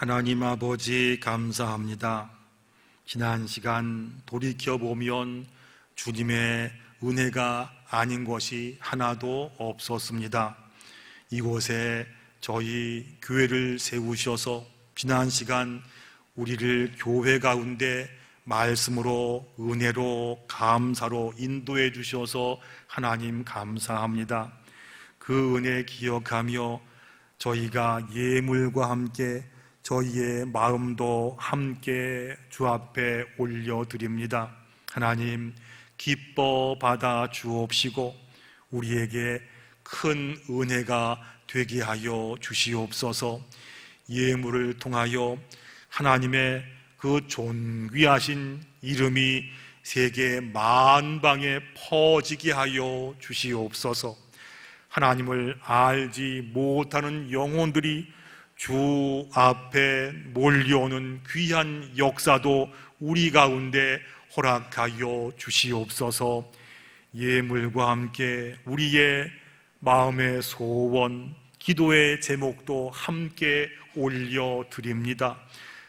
하나님 아버지, 감사합니다. 지난 시간 돌이켜보면 주님의 은혜가 아닌 것이 하나도 없었습니다. 이곳에 저희 교회를 세우셔서 지난 시간 우리를 교회 가운데 말씀으로, 은혜로, 감사로 인도해 주셔서 하나님 감사합니다. 그 은혜 기억하며 저희가 예물과 함께 저희의 마음도 함께 주 앞에 올려드립니다. 하나님, 기뻐 받아 주옵시고 우리에게 큰 은혜가 되게 하여 주시옵소서. 예물을 통하여 하나님의 그 존귀하신 이름이 세계 만방에 퍼지게 하여 주시옵소서. 하나님을 알지 못하는 영혼들이 주 앞에 몰려오는 귀한 역사도 우리 가운데 허락하여 주시옵소서. 예물과 함께 우리의 마음의 소원, 기도의 제목도 함께 올려드립니다.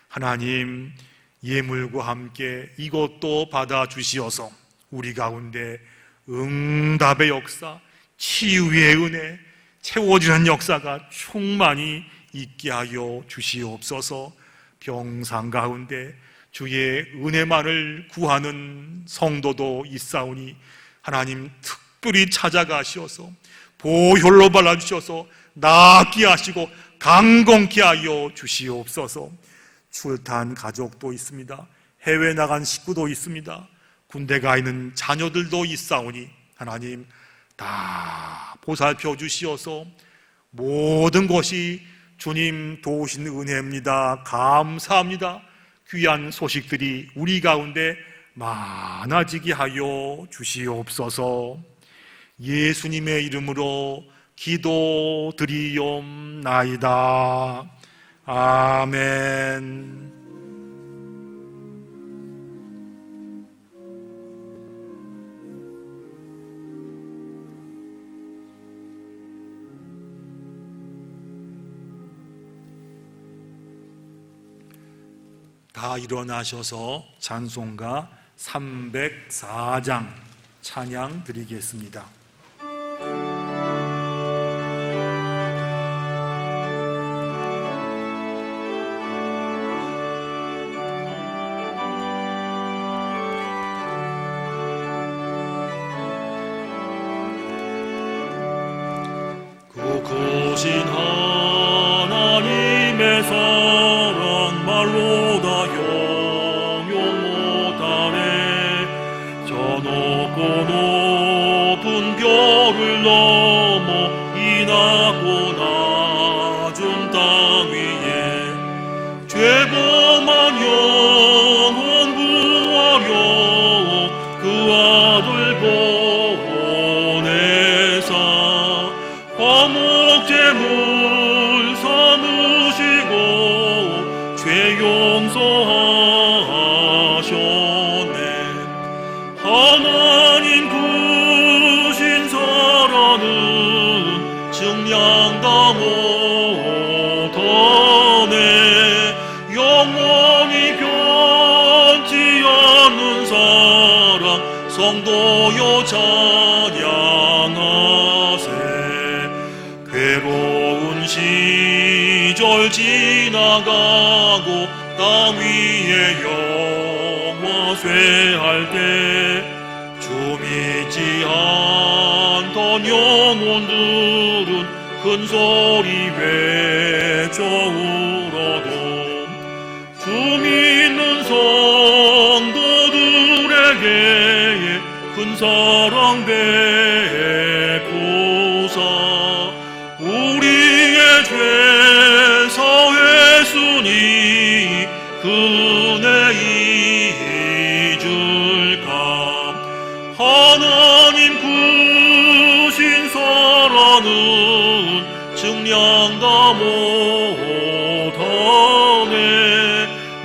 하나님, 예물과 함께 이것도 받아주시어서 우리 가운데 응답의 역사, 치유의 은혜, 채워지는 역사가 충만히 있게 하여 주시옵소서. 병상 가운데 주의 은혜만을 구하는 성도도 있사오니 하나님 특별히 찾아가시어서 보혈로 발라주셔서 낫게 하시고 강건케 하여 주시옵소서. 출탄 가족도 있습니다. 해외 나간 식구도 있습니다. 군대 가 있는 자녀들도 있사오니 하나님 다 보살펴 주시어서 모든 것이 주님 도우신 은혜입니다. 감사합니다. 귀한 소식들이 우리 가운데 많아지게 하여 주시옵소서. 예수님의 이름으로 기도드리옵나이다. 아멘. 다 일어나셔서 찬송가 304장 찬양 드리겠습니다. 그 크신 하나님의 사랑 말로 다 용용 못하네. 저 높고 높은 별을 넘어 이 낮고 낮은 땅 위에 죄범한 영혼 구하려 그 아들 보내사 화목제물 삼으시고 죄 용서하셨네. 하나님 크신 사랑은 증량다 못하네. 영원히 변치 않는 사랑 성도여 찬양하세. 괴로운 시절 지나가고 땅 위에 영화 쇠할 때 주 믿지 않던 영혼들은 큰 소리 외쳐 울어도 주 믿는 성도들에게 큰 사랑 베푸사 우리의 죄 사했으니 그 은혜 잊을까. 하나님 크신 사랑은 증량다 못하네.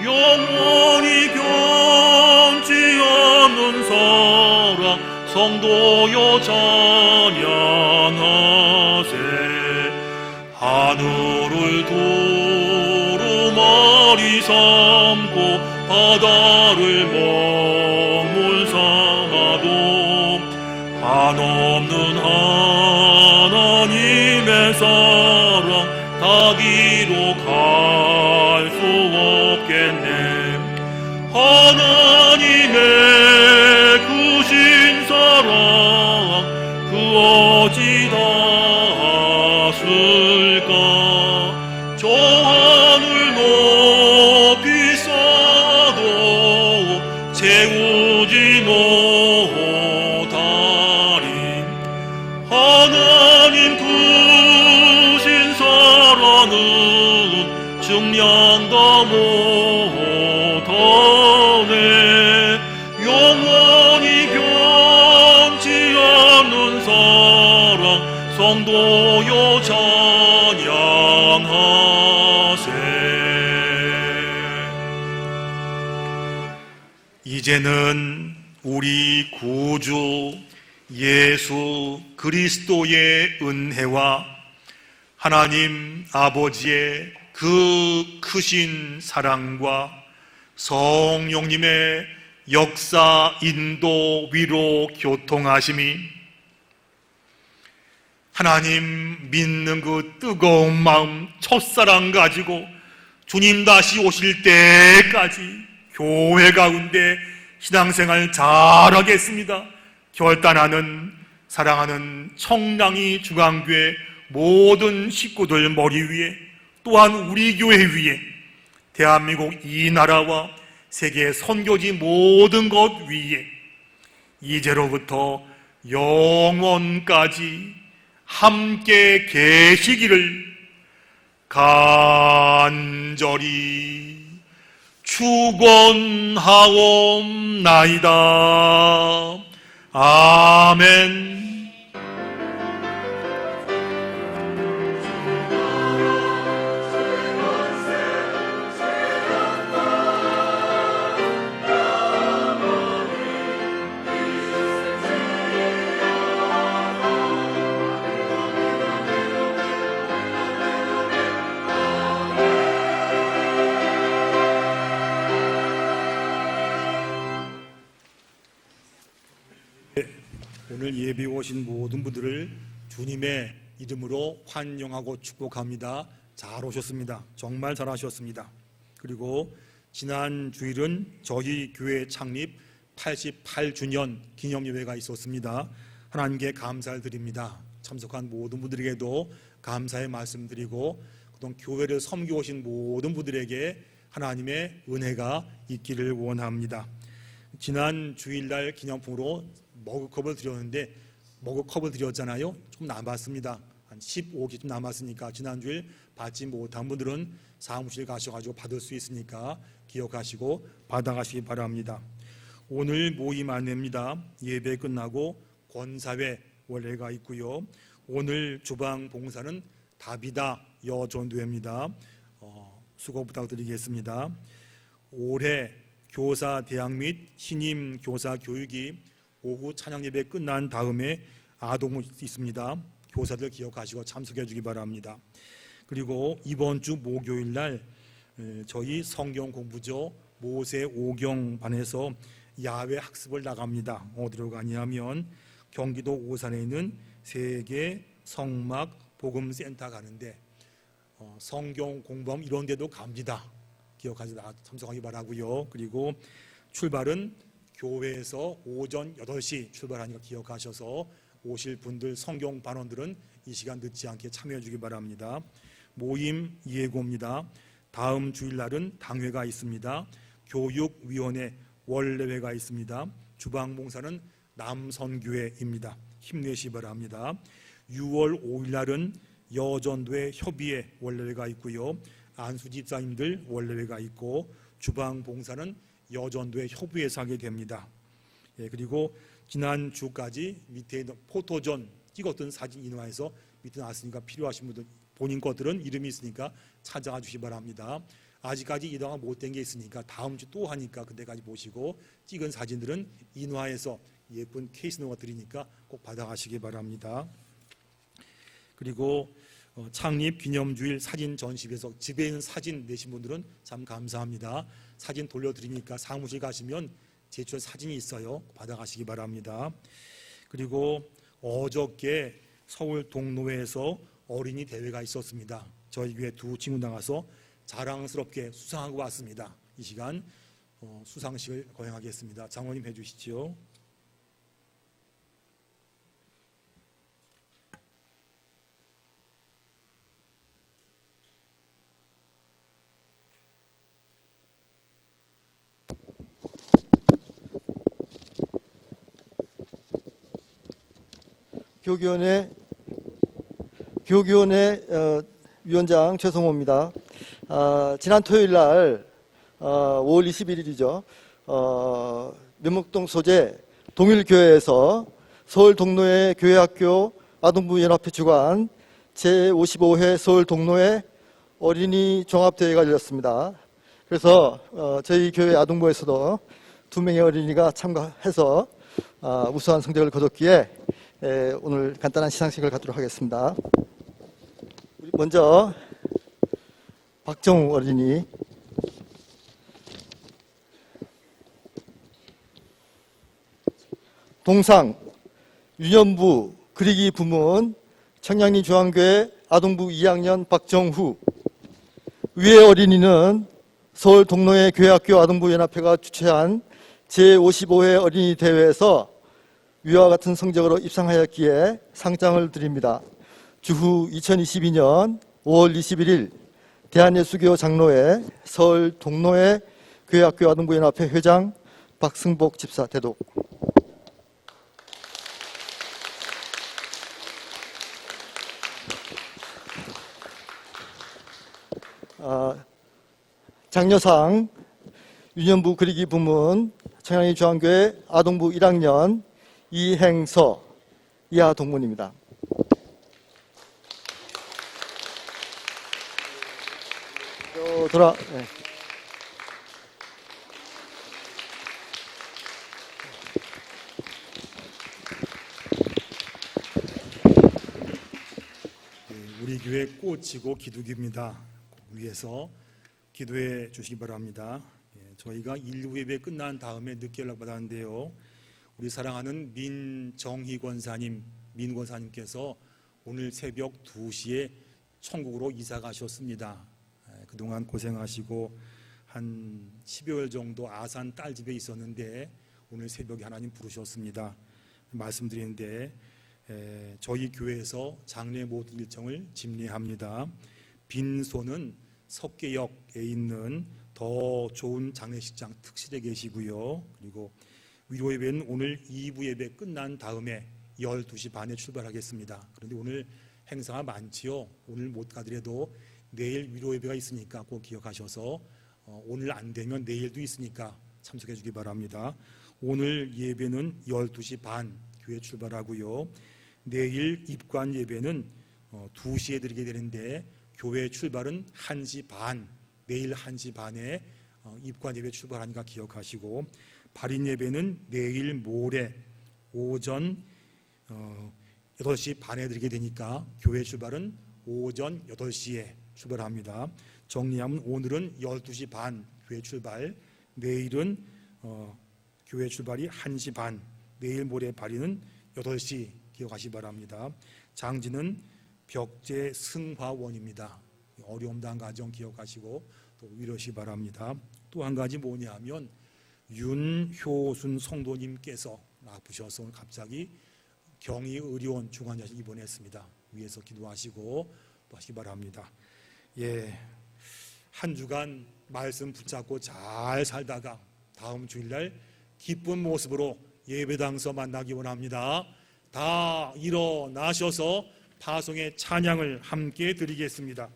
영원히 변치 않는 사랑 성도여 찬양하세. 하늘을 두루마리 삼고 바다를 먹물 삼아도 한없는 하나님의 사랑 닿기로 갈 수 없겠네. 하나님의 크신 사랑 그 어찌 닿았을까. 저 하늘 높이 쌓아도 채우지 못하리. 하나님 크신 사랑은 증량다 못하네. 영원히 변치 않는 사랑 성도여 찬양하세. 이제는 우리 구주 예수 그리스도의 은혜와 하나님 아버지의 그 크신 사랑과 성령님의 역사, 인도, 위로, 교통하심이 하나님 믿는 그 뜨거운 마음, 첫사랑 가지고 주님 다시 오실 때까지 교회 가운데 신앙생활 잘하겠습니다 결단하는 사랑하는 청량리 중앙교회 모든 식구들 머리 위에, 또한 우리 교회 위에, 대한민국 이 나라와 세계 선교지 모든 것 위에 이제로부터 영원까지 함께 계시기를 간절히 축원하옵나이다. 아멘. 오늘 예배에 오신 모든 분들을 주님의 이름으로 환영하고 축복합니다. 잘 오셨습니다. 정말 잘하셨습니다. 그리고 지난 주일은 저희 교회 창립 88주년 기념예배가 있었습니다. 하나님께 감사를 드립니다. 참석한 모든 분들에게도 감사의 말씀드리고 그동안 교회를 섬겨 오신 모든 분들에게 하나님의 은혜가 있기를 원합니다. 지난 주일날 기념품으로 머그컵을 드렸는데 머그컵을 드렸잖아요. 좀 남았습니다. 한 15개 좀 남았으니까 지난주일 받지 못한 분들은 사무실 가셔가지고 받을 수 있으니까 기억하시고 받아가시기 바랍니다. 오늘 모임 안내입니다. 예배 끝나고 권사회 원래가 있고요. 오늘 주방 봉사는 다비다 여전도회입니다. 수고 부탁드리겠습니다. 올해 교사 대학 및 신임 교사 교육이 오후 찬양 예배 끝난 다음에 아동이 있습니다. 교사들 기억하시고 참석해 주기 바랍니다. 그리고 이번 주 목요일 날 저희 성경 공부조 모세 오경반에서 야외 학습을 나갑니다. 어디로 가냐면 경기도 오산에 있는 세계 성막 복음센터 가는데 성경 공부하면 이런 데도 갑니다. 기억하시 참석하기 바라고요. 그리고 출발은 교회에서 오전 8시 출발하니까 기억하셔서 오실 분들 성경 반원들은 이 시간 늦지 않게 참여해 주기 바랍니다. 모임 예고입니다. 다음 주일날은 당회가 있습니다. 교육위원회 원래회가 있습니다. 주방봉사는 남선교회입니다. 힘내시기 바랍니다. 6월 5일날은 여전도회 협의회 원래회가 있고요. 안수집사님들 원래회가 있고 주방봉사는 여전도회 협의회에서 하게 됩니다. 그리고 지난 주까지 밑에 포토존 찍었던 사진 인화해서 밑에 놨으니까 필요하신 분들 본인 것들은 이름이 있으니까 찾아가 주시기 바랍니다. 아직까지 인화가 못된 게 있으니까 다음 주 또 하니까 그때까지 보시고 찍은 사진들은 인화해서 예쁜 케이스 넣어 드리니까 꼭 받아가시기 바랍니다. 그리고 창립 기념주일 사진 전시회에서 집에 있는 사진 내신 분들은 참 감사합니다. 사진 돌려드리니까 사무실 가시면 제출 사진이 있어요. 받아가시기 바랍니다. 그리고 어저께 서울 동로회에서 어린이 대회가 있었습니다. 저희 교회 두 친구 나가서 자랑스럽게 수상하고 왔습니다. 이 시간 수상식을 거행하겠습니다. 장로님 해주시죠. 교육위원회 위원장 최성호입니다. 지난 토요일 날 5월 21일이죠. 면목동 소재 동일교회에서 서울 동로회 교회학교 아동부 연합회 주관 제55회 서울 동로회 어린이 종합대회가 열렸습니다. 그래서 저희 교회 아동부에서도 2명의 어린이가 참가해서 우수한 성적을 거뒀기에 오늘 간단한 시상식을 갖도록 하겠습니다. 먼저 박정우 어린이, 동상 유년부 그리기 부문 청량리 중앙교회 아동부 2학년 박정후. 위의 어린이는 서울 동로회 교회학교 아동부 연합회가 주최한 제55회 어린이 대회에서 위와 같은 성적으로 입상하였기에 상장을 드립니다. 주후 2022년 5월 21일 대한예수교 장로회 서울 동로회 교회학교 아동부 연합회 회장 박승복 집사 대독. 장려상 유년부 그리기 부문 청량리 중앙교회 아동부 1학년 이행서 이하 동문입니다. 네. 우리 교회 꽃이고 기둥입니다. 위에서 기도해 주시기 바랍니다. 저희가 1부 예배 끝난 다음에 늦게 연락받았는데요. 우리 사랑하는 민정희 권사님, 민 권사님께서 오늘 새벽 2시에 천국으로 이사 가셨습니다. 그동안 고생하시고 한 10여일 정도 아산 딸집에 있었는데 오늘 새벽에 하나님 부르셨습니다. 말씀드리는데 저희 교회에서 장례 모든 일정을 집례합니다. 빈소는 석계역에 있는 더 좋은 장례식장 특실에 계시고요. 그리고 위로 예배는 오늘 2부 예배 끝난 다음에 12시 반에 출발하겠습니다. 그런데 오늘 행사가 많지요. 오늘 못 가더라도 내일 위로 예배가 있으니까 꼭 기억하셔서 오늘 안 되면 내일도 있으니까 참석해 주기 바랍니다. 오늘 예배는 12시 반 교회 출발하고요. 내일 입관 예배는 2시에 드리게 되는데 교회 출발은 1시 반, 내일 1시 반에 입관 예배 출발하니까 기억하시고, 발인 예배는 내일 모레 오전 8시 반에 드리게 되니까 교회 출발은 오전 8시에 출발합니다. 정리하면 오늘은 12시 반 교회 출발, 내일은 교회 출발이 1시 반, 내일 모레 발인은 8시 기억하시기 바랍니다. 장지는 벽제 승화원입니다. 어려움 당한 가정 기억하시고 또 위로하시기 바랍니다. 또 한 가지 뭐냐 하면 윤효순 성도님께서 아프셔서 오늘 갑자기 경희의료원 중환자실 입원했습니다. 위에서 기도하시고 또 하시기 바랍니다. 한 주간 말씀 붙잡고 잘 살다가 다음 주일날 기쁜 모습으로 예배당에서 만나기 원합니다. 다 일어나셔서 파송의 찬양을 함께 드리겠습니다.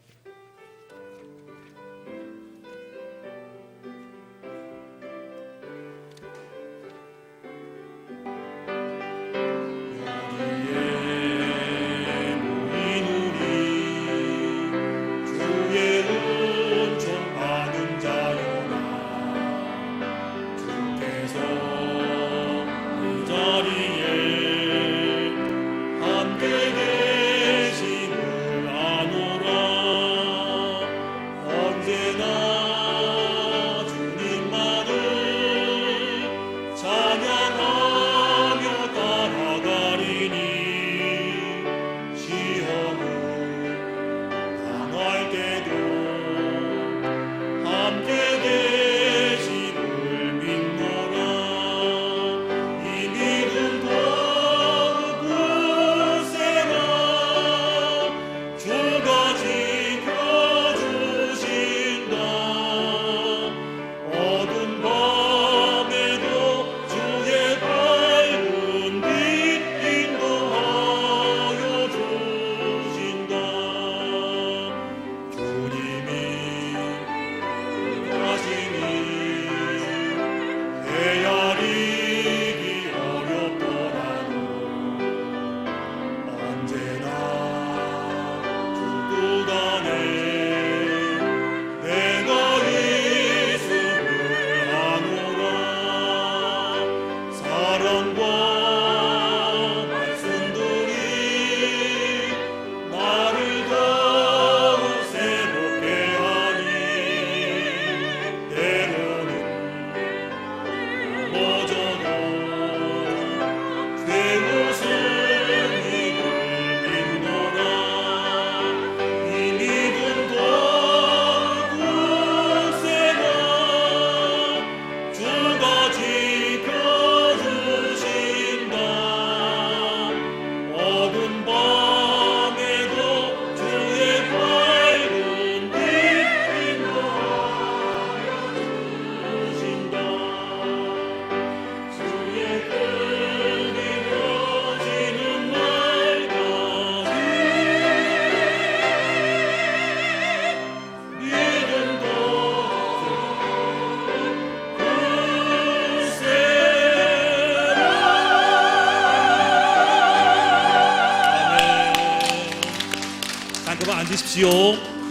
앉으십시오.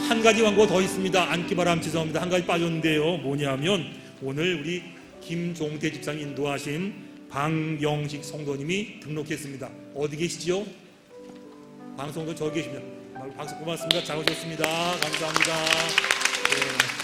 한 가지 광고가 더 있습니다. 앉기 바람 죄송합니다. 한 가지 빠졌는데요. 뭐냐면 오늘 우리 김종태 집사님 인도하신 방영식 성도님이 등록했습니다. 어디 계시죠? 방송도 저기 계시면 방송 고맙습니다. 잘 오셨습니다. 감사합니다. 네.